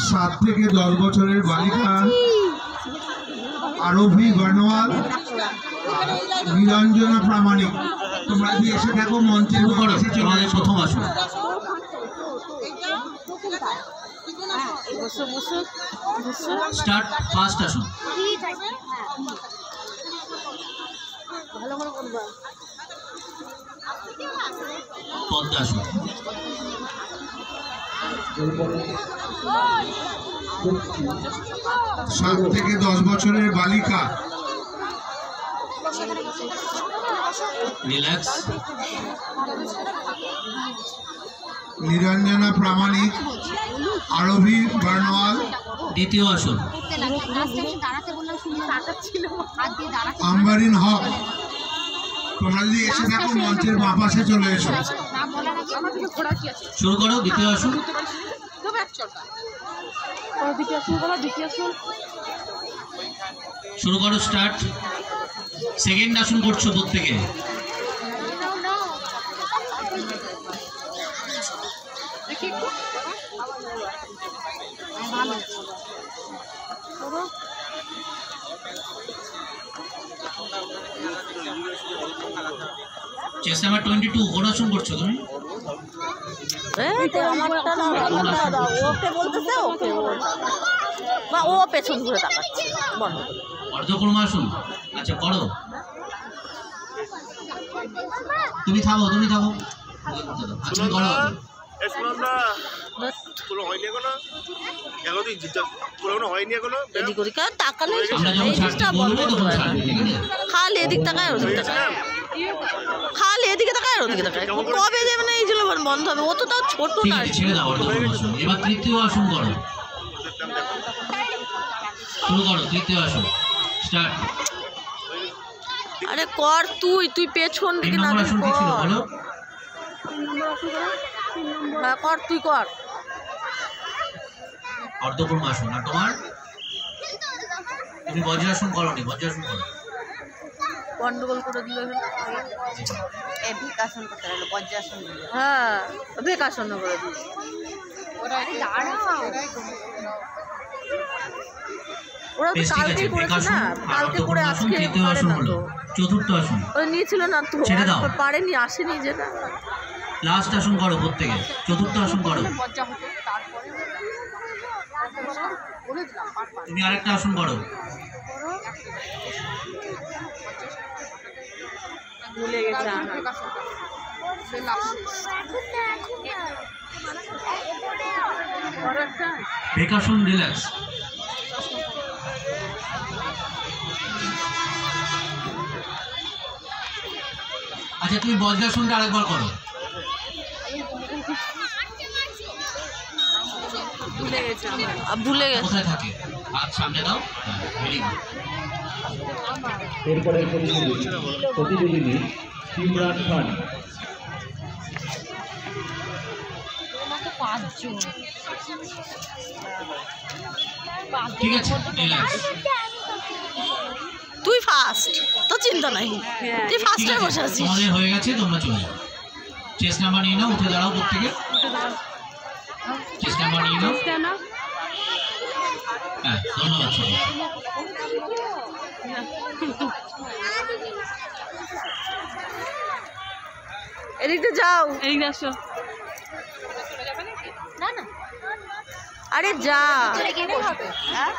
7 থেকে 10 বছরের বালিকা আরভি বর্ণওয়াল, নিরঞ্জনা প্রামাণিক। তোমরা যদি এসে থাকো মঞ্চের উপরে চলে প্রথম আসো। স্টার্ট ফার্স্ট আসুন। ভালো করে করবা। পদ্মা আসুন। 7 থেকে 10 বছরের বালিকা রিল্যাক্স। নিরঞ্জনা প্রামাণিক, আরভি বর্ণওয়াল। দ্বিতীয় আসুন। আম্বারিন হক। তোমরা যদি এসে থাকো মঞ্চের বাঁ পাশে চলে এসো। শুরু করো। দ্বিতীয় আসুন। শুরু করো। স্টার্ট। সেকেন্ড আসুন করছো প্রত্যেকে। চেষ্টা নাম্বার 22 কোন আসন করছো তুমি? ওকে বলতেছে ওকে বা ও পেছন ঘুরে তাকাচ্ছে। বন্ধ অর্ধকর্ম আসুন। আচ্ছা করো। তুমি থামো, তুমি থামো। আচ্ছা করো। খালি এদিক তাকায় ওদিক তাকায়, খালি এদিকে তাকায় ওদিকে তাকায়। কবে দেবে না এই জন্য বন্ধ হবে। ও তো তাও ছোট না। ছেড়ে দাও অর্ধকর্ম আসুন। এবার তৃতীয় আসন করো। শুরু করো। তৃতীয় আসন স্টার্ট। আরে কর তুই, তুই পেছন দিকে না আসন কি ছিল বলো? হ্যাঁ কর, তুই কর। অর্ধকর্ম আসন। আর তোমার? তুমি বজ্রাসন করোনি, বজ্রাসন করো। গন্ডগোল করে দিল। এই ভিকাসন করতে হলো, বজ্রাসন দিল। হ্যাঁ ভিকাসন করে দিল। ওরা তো কালকেই করেছে না, কালকে করে আজকে পারে না তো। চতুর্থ আসন ওরা নিয়েছিল না তো, পারেনি, আসেনি যে না। লাস্ট আসন করো প্রত্যেকে। চতুর্থ আসন করো। তুমি আরেকটা আসন করো। ভুলে গেছে। ভিকাসন রিল্যাক্স। আচ্ছা তুমি বজ্রাসনটা আরেকবার করো। ভুলে গেছে। কোথায় থাকে? হাত সামনে দাও। Very good. এরপরে প্রতিযোগিনী ইমরান খান। ঠিক আছে রিল্যাক্স। তুই ফার্স্ট, তো চিন্তা নাই, তুই ফার্স্টে বসে আছিস। তোমাদের হয়ে গেছে, তোমরা চলে যাও। চেস্ট নাম্বার নিয়ে নাও, উঠে দাঁড়াও প্রত্যেকে। চেস্ট নাম্বার নিয়ে নাও। হ্যাঁ ধন্যবাদ সবাই। এদিকে যাও, এদিকে আসো। না না আরে যা। হ্যাঁ